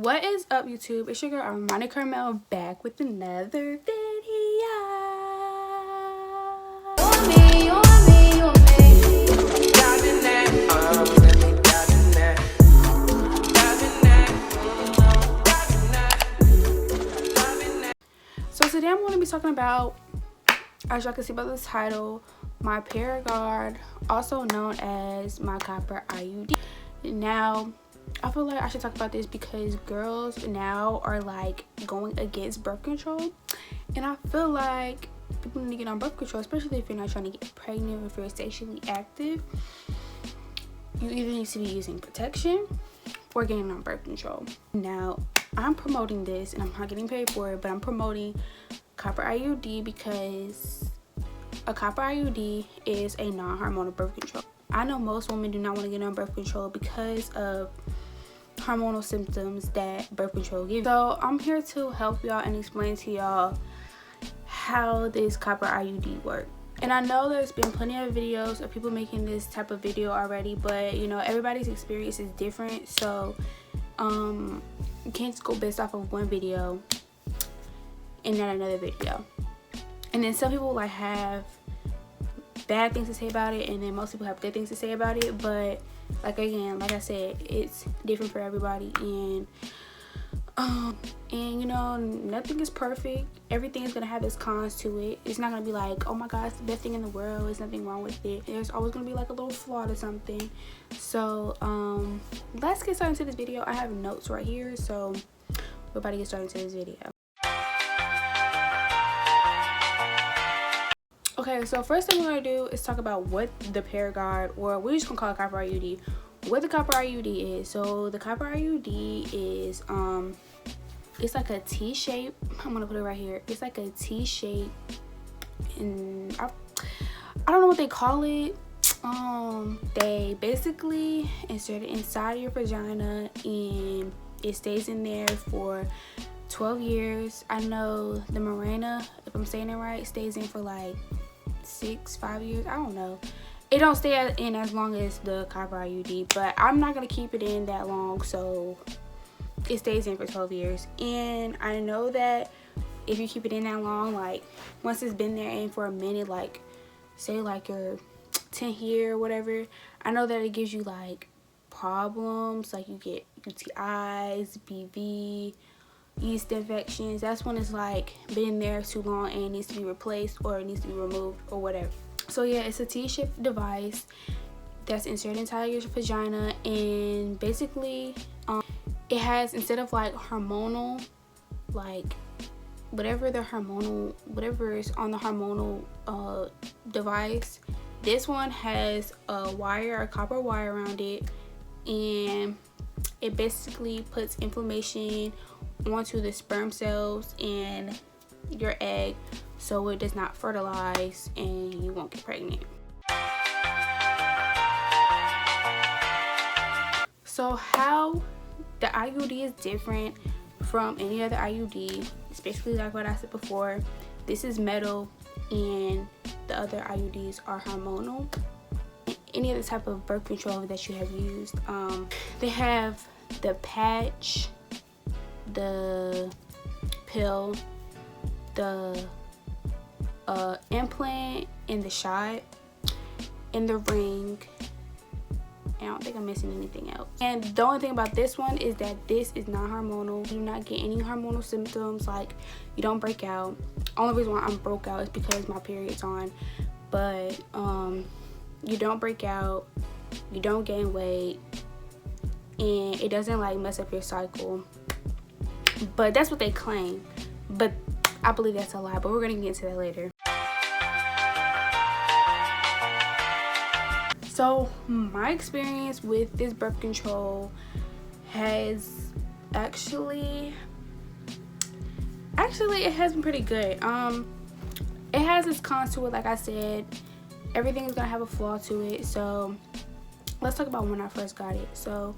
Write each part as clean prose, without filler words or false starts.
What is up, YouTube? It's your girl Armani Carmel back with another video. So today I'm going to be talking about, as y'all can see by the title, my Paragard, also known as my copper IUD. Now, I feel like I should talk about this because girls now are like going against birth control, and I feel like people need to get on birth control, especially if you're not trying to get pregnant or if you're sexually active. You either need to be using protection or getting on birth control. Now, I'm promoting this and I'm not getting paid for it, but I'm promoting copper IUD because a copper IUD is a non-hormonal birth control. I know most women do not want to get on birth control because of hormonal symptoms that birth control gives. So I'm here to help y'all and explain to y'all how this copper IUD works. And I know there's been plenty of videos of people making this type of video already, but you know, everybody's experience is different, so you can't just go based off of one video and not another video. And then some people like have bad things to say about it, and then most people have good things to say about it, but like I said, it's different for everybody, and you know, nothing is perfect. Everything is gonna have its cons to it. It's not gonna be like, oh my god, it's the best thing in the world, there's nothing wrong with it. There's always gonna be like a little flaw or something. So let's get started into this video. I have notes right here, so we're about to get started into this video. Okay, so first thing we're gonna do is talk about what the Paragard, or we're just gonna call it copper IUD, what the copper IUD is. So the copper IUD is it's like a T shape. I'm gonna put it right here. It's like a T shape, and I don't know what they call it. They basically insert it inside of your vagina and it stays in there for 12 years. I know the Mirena, if I'm saying it right, stays in for like 5 years. I don't know. It don't stay in as long as the copper IUD, but I'm not gonna keep it in that long, so it stays in for 12 years. And I know that if you keep it in that long, like once it's been there in for a minute, like say like your 10th year or whatever, I know that it gives you like problems, like you get UTIs, BV, yeast infections. That's when it's like been there too long and it needs to be replaced or it needs to be removed or whatever. So yeah, it's a T-shaped device that's inserted inside your vagina, and basically it has, instead of like hormonal, like whatever is on the hormonal device, this one has a copper wire around it, and it basically puts inflammation onto the sperm cells in your egg, so it does not fertilize and you won't get pregnant. So how the IUD is different from any other IUD, it's basically like what I said before. This is metal and the other IUDs are hormonal. Any other type of birth control that you have used, they have the patch, the pill, the implant, and the shot, and the ring. I don't think I'm missing anything else. And the only thing about this one is that this is not hormonal. You do not get any hormonal symptoms, like you don't break out. Only reason why I'm broke out is because my period's on, but you don't break out, you don't gain weight, and it doesn't like mess up your cycle. But that's what they claim, but I believe that's a lie, but we're gonna get into that later. So my experience with this birth control has actually it has been pretty good. It has its cons to it. Like I said, everything is gonna have a flaw to it. So let's talk about when I first got it. So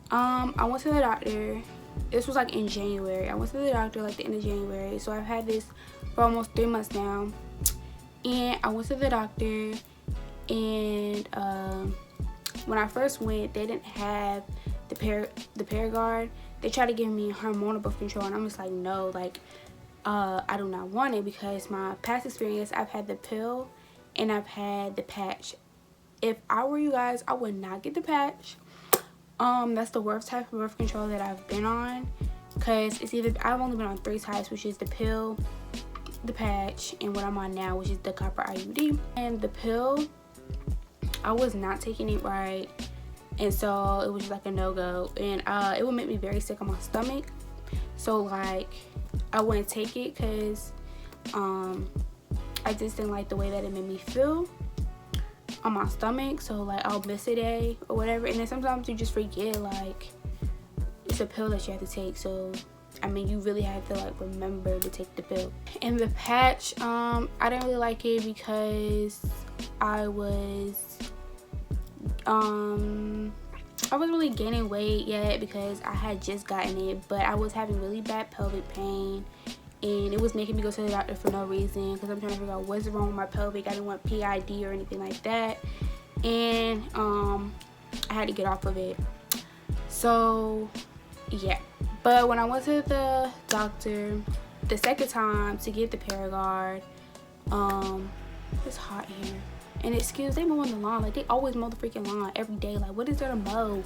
I went to the doctor. This was like in January. I went to the doctor like the end of January, so I've had this for almost 3 months now. And I went to the doctor, and when I first went, they didn't have the Paragard, they try to give me hormonal birth control, and I'm just like, no, like I do not want it, because my past experience, I've had the pill and I've had the patch. If I were you guys, I would not get the patch. That's the worst type of birth control that I've been on, because it's either, I've only been on 3 types, which is the pill, the patch, and what I'm on now, which is the copper IUD. And the pill, I was not taking it right, and so it was just like a no-go, and it would make me very sick on my stomach. So like I wouldn't take it, because I just didn't like the way that it made me feel on my stomach. So like I'll miss a day or whatever, and then sometimes you just forget, like it's a pill that you have to take. So I mean, you really have to like remember to take the pill. And the patch, I didn't really like it, because I wasn't really gaining weight yet, because I had just gotten it, but I was having really bad pelvic pain, and it was making me go to the doctor for no reason, because I'm trying to figure out what's wrong with my pelvic. I didn't want PID or anything like that, and I had to get off of it. So yeah, but when I went to the doctor the second time to get the Paragard, it's hot here, and excuse, they mowing the lawn. Like, they always mow the freaking lawn every day. Like, what is there to mow?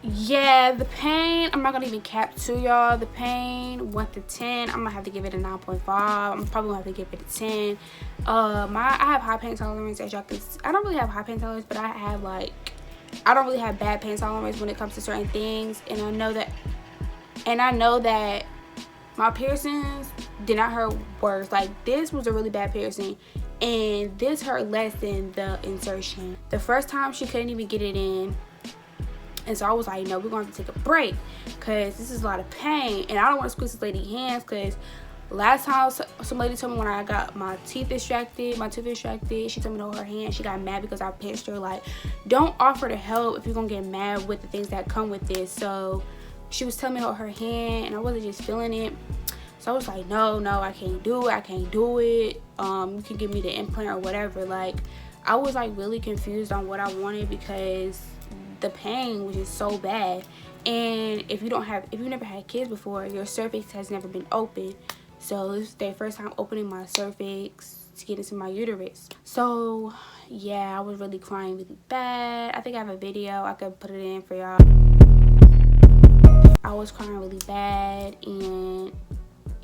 Yeah, the pain, I'm not gonna even cap to y'all. The pain, 1 to 10, I'm gonna have to give it a 9.5. I'm probably gonna have to give it a 10. I have high pain tolerance, as y'all can see. I don't really have high pain tolerance, but I have like, I don't really have bad pain tolerance when it comes to certain things, and I know that my piercings did not hurt worse. Like, this was a really bad piercing, and this hurt less than the insertion. The first time she couldn't even get it in, and so I was like, no, we're going to have to take a break, because this is a lot of pain, and I don't want to squeeze this lady's hands, because last time some lady told me when I got my tooth extracted, she told me to hold her hand. She got mad because I pinched her. Like, don't offer to help if you're going to get mad with the things that come with this. So she was telling me to hold her hand, and I wasn't just feeling it. So I was like, no, I can't do it. You can give me the implant or whatever. Like, I was like really confused on what I wanted, because the pain was just so bad. And if you never had kids before, your cervix has never been open. So this is their first time opening my cervix to get into my uterus. So yeah, I was really crying really bad. I think I have a video, I could put it in for y'all. I was crying really bad, and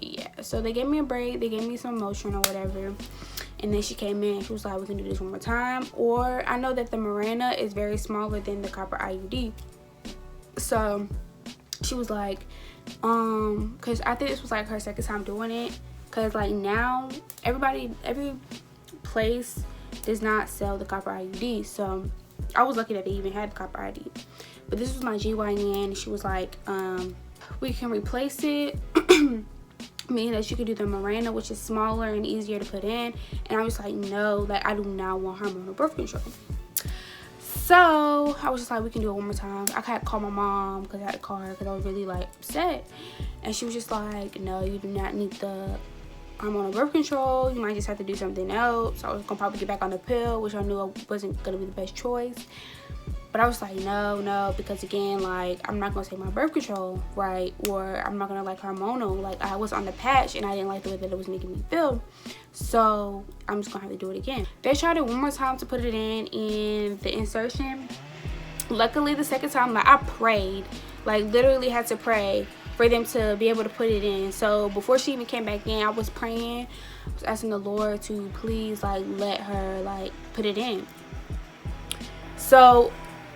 yeah, so they gave me a break, they gave me some Motrin or whatever, and then she came in and she was like, we can do this one more time. Or I know that the Mirena is very smaller than the copper IUD, so she was like, because I think this was like her second time doing it, because like now every place does not sell the copper IUD. So I was lucky that they even had the copper IUD, but this was my GYN, and she was like, we can replace it, meaning that you could do the Mirena, which is smaller and easier to put in. And I was like, no, like I do not want hormonal birth control. So I was just like, we can do it one more time. I had to call my mom, because I had to call her, because I was really like upset. And she was just like, no, you do not need the hormonal birth control. You might just have to do something else. So I was gonna probably get back on the pill, which I knew wasn't gonna be the best choice. But I was like, no, because again, like, I'm not gonna take my birth control, right? Or I'm not gonna like hormonal. Like, I was on the patch, and I didn't like the way that it was making me feel. So I'm just gonna have to do it again. They tried it one more time to put it in the insertion. Luckily, the second time, like, I prayed, like literally had to pray for them to be able to put it in. So before she even came back in, I was praying, I was asking the Lord to please like let her like put it in. So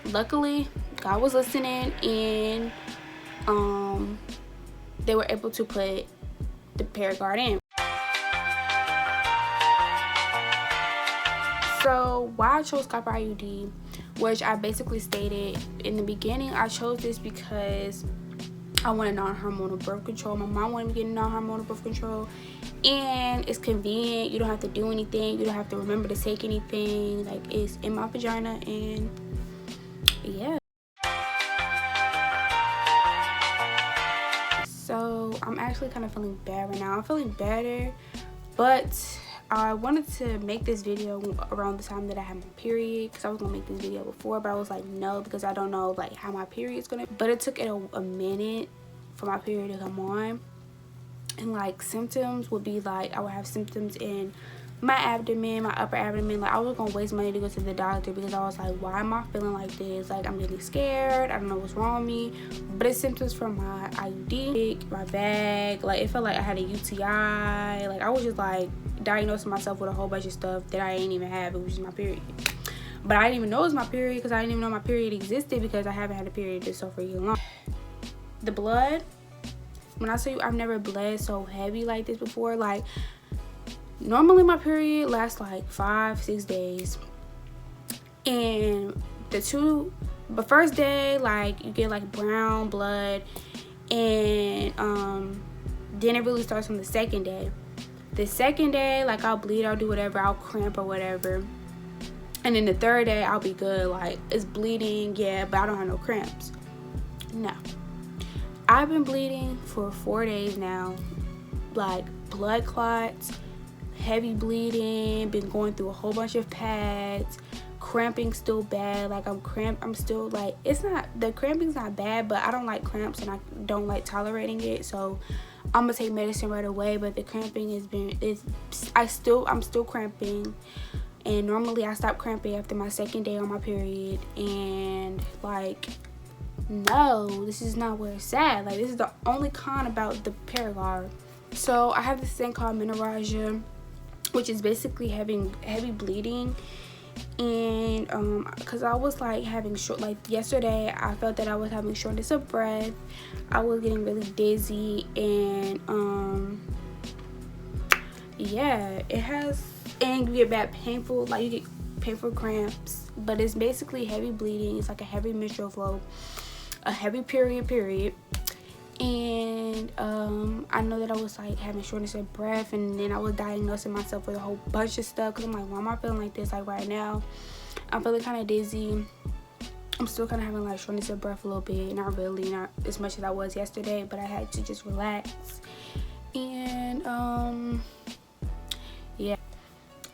luckily, God was listening, and they were able to put the Paragard in. So why I chose copper IUD, which I basically stated in the beginning, I chose this because I wanted non-hormonal birth control. My mom wanted me to get non-hormonal birth control, and it's convenient. You don't have to do anything. You don't have to remember to take anything. Like, it's in my vagina, and yeah. So I'm actually kind of feeling bad right now. I'm feeling better, but I wanted to make this video around the time that I had my period, because I was gonna make this video before, but I was like no, because I don't know like how my period's gonna, but it took it a minute for my period to come on. And like symptoms would be like I would have symptoms in my abdomen, my upper abdomen. Like I was gonna waste money to go to the doctor, because I was like, why am I feeling like this? Like I'm getting scared, I don't know what's wrong with me. But it's symptoms from my IUD, my bag. Like it felt like I had a UTI. Like I was just like diagnosing myself with a whole bunch of stuff that I ain't even have. It was just my period. But I didn't even know it was my period, because I didn't even know my period existed, because I haven't had a period this so for you long. The blood, when I tell you I've never bled so heavy like this before. Like normally my period lasts like 5-6 days, and the first day like you get like brown blood, and then it really starts on the second day. The second day, like I'll bleed, I'll do whatever, I'll cramp or whatever, and then the third day I'll be good. Like it's bleeding, yeah, but I don't have no cramps. No, I've been bleeding for 4 days now, like blood clots, heavy bleeding, been going through a whole bunch of pads, cramping still bad. Like I'm still like, it's not, the cramping's not bad, but I don't like cramps and I don't like tolerating it, so I'm gonna take medicine right away. But the cramping I'm still cramping, and normally I stop cramping after my second day on my period, and like no, this is not where it's at. Like this is the only con about the Paragard. So I have this thing called menorrhagia, which is basically having heavy bleeding. And because I was like having yesterday I felt that I was having shortness of breath, I was getting really dizzy, and yeah, and you get bad painful, like you get painful cramps, but it's basically heavy bleeding. It's like a heavy menstrual flow, a heavy period. And I know that I was like having shortness of breath, and then I was diagnosing myself with a whole bunch of stuff, because I'm like, why am I feeling like this? Like right now I'm feeling kind of dizzy, I'm still kind of having like shortness of breath a little bit, not really, not as much as I was yesterday, but I had to just relax. And yeah,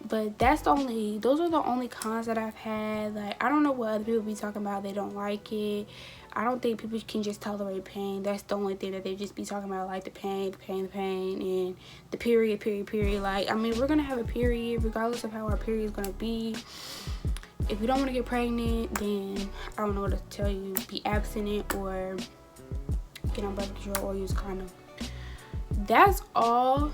but those are the only cons that I've had. Like I don't know what other people be talking about, they don't like it. I don't think people can just tolerate pain. That's the only thing that they just be talking about, like the pain, and the period. Like, I mean, we're gonna have a period regardless of how our period is gonna be. If you don't want to get pregnant, then I don't know what to tell you. Be abstinent or get on birth control or use a condom. That's all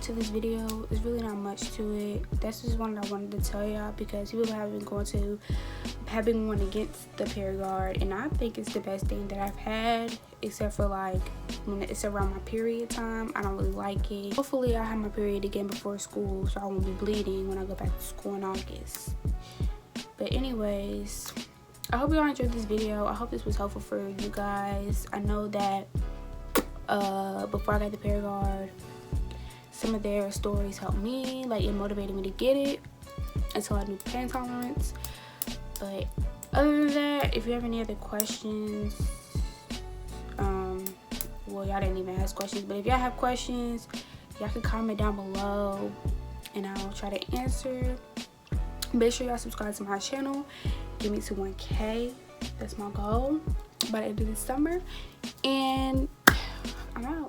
to this video. There's really not much to it. That's just one that I wanted to tell y'all, because people have been going against the Paragard, and I think it's the best thing that I've had, except for like when it's around my period time. I don't really like it. Hopefully I have my period again before school, so I won't be bleeding when I go back to school in August. But anyways, I hope y'all enjoyed this video. I hope this was helpful for you guys. I know that before I got the Paragard, some of their stories helped me, like it motivated me to get it until I knew pain tolerance. But other than that, if you have any other questions, well, y'all didn't even ask questions, but if y'all have questions, y'all can comment down below and I'll try to answer. Make sure y'all subscribe to my channel, get me to 1K. That's my goal by the end of the summer, and I'm out.